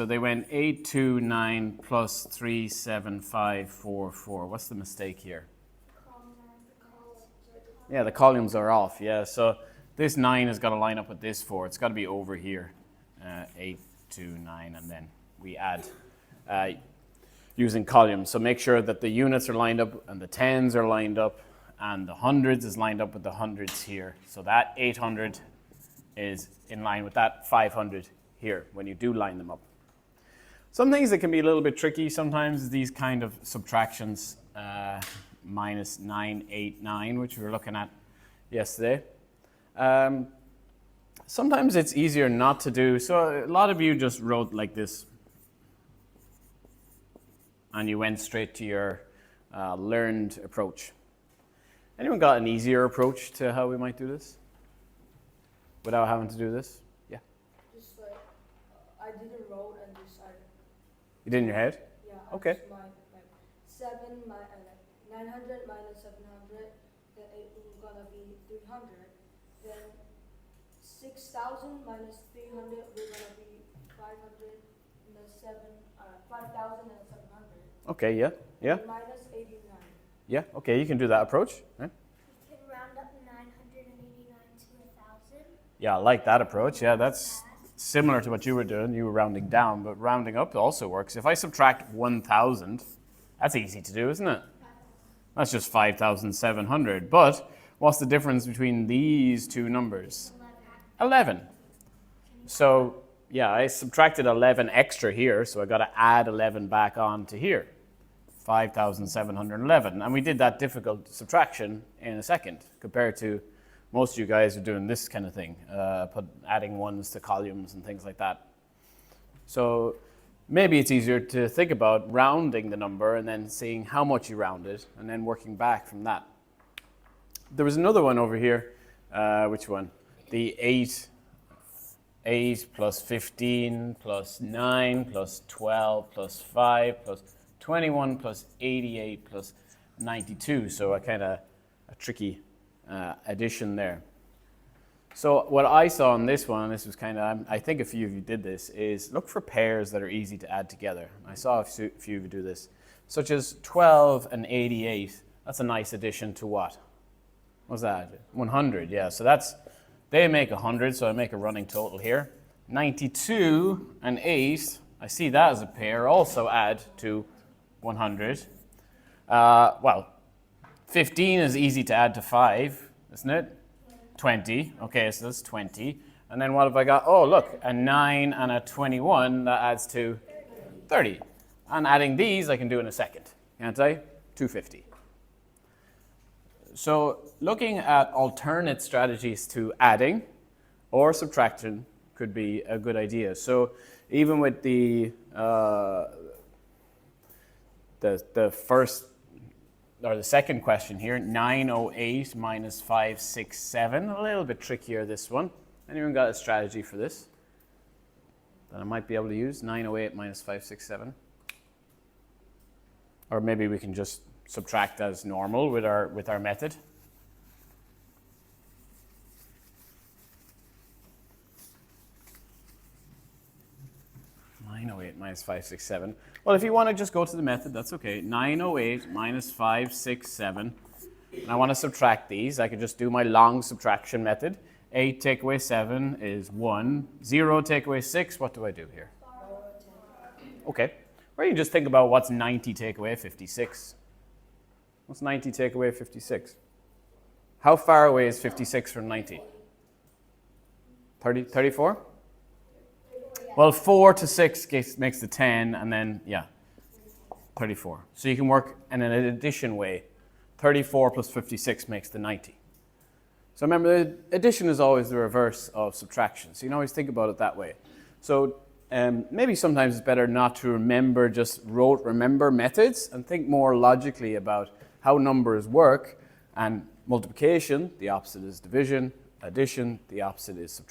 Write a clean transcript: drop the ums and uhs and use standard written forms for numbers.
So they went 829 plus 37544. What's the mistake here? Yeah, the columns are off. Yeah, so this 9 has got to line up with this 4. It's got to be over here. 829, and then we add using columns. So make sure that the units are lined up and the tens are lined up and the hundreds is lined up with the hundreds here. So that 800 is in line with that 500 here when you do line them up. Some things that can be a little bit tricky sometimes is these kind of subtractions, minus 989, which we were looking at yesterday. Sometimes it's easier not to do. So a lot of you just wrote like this and you went straight to your learned approach. Anyone got an easier approach to how we might do this without having to do this? Yeah. Just like I didn't roll and decided. You did in your head? Yeah. Okay. Just like 900 minus 700, then it is gonna be 300. Then 6,000 minus 300 we're gonna be 500 and then 5,700. Okay. Yeah. Yeah. Minus 89. Yeah. Okay. You can do that approach. Right? We can round up 989 to 1,000. Yeah, I like that approach. Yeah, that's similar to what you were doing. You were rounding down, but rounding up also works. If I subtract 1,000, that's easy to do, isn't it? That's just 5,700. But what's the difference between these two numbers? 11. So, yeah, I subtracted 11 extra here, so I got to add 11 back on to here. 5,711. And we did that difficult subtraction in a second compared to most of you guys are doing this kind of thing, adding ones to columns and things like that. So maybe it's easier to think about rounding the number and then seeing how much you rounded and then working back from that. There was another one over here. Which one? The 8 plus 15 plus 9 plus 12 plus 5 plus 21 plus 88 plus 92. So a kind of a tricky addition there. So what I saw in this one, and this was kind of, I think a few of you did this, is look for pairs that are easy to add together. I saw a few of you do this, such as 12 and 88. That's a nice addition to what? What's that? 100, yeah. So they make 100, so I make a running total here. 92 and 8, I see that as a pair, also add to 100. Well, 15 is easy to add to 5, isn't it? 20. Okay, so that's 20. And then what have I got? Oh, look, a 9 and a 21, that adds to 30. And adding these, I can do in a second, can't I? 250. So looking at alternate strategies to adding or subtraction could be a good idea. So even with the first or the second question here, 908 minus 567, a little bit trickier this one. Anyone got a strategy for this that I might be able to use? 908 minus 567. Or maybe we can just subtract as normal with our method. Minus 567. Well, if you want to just go to the method, that's okay. 908 minus 567. And I want to subtract these. I could just do my long subtraction method. 8 take away 7 is 1. 0 take away 6, what do I do here? Okay. Or you just think about what's 90 take away 56. What's 90 take away 56? How far away is 56 from 90? 34? Well, 4 to 6 makes the 10, and then, yeah, 34. So you can work in an addition way. 34 plus 56 makes the 90. So remember, the addition is always the reverse of subtraction. So you can always think about it that way. So maybe sometimes it's better not to remember just remember methods and think more logically about how numbers work. And multiplication, the opposite is division. Addition, the opposite is subtraction.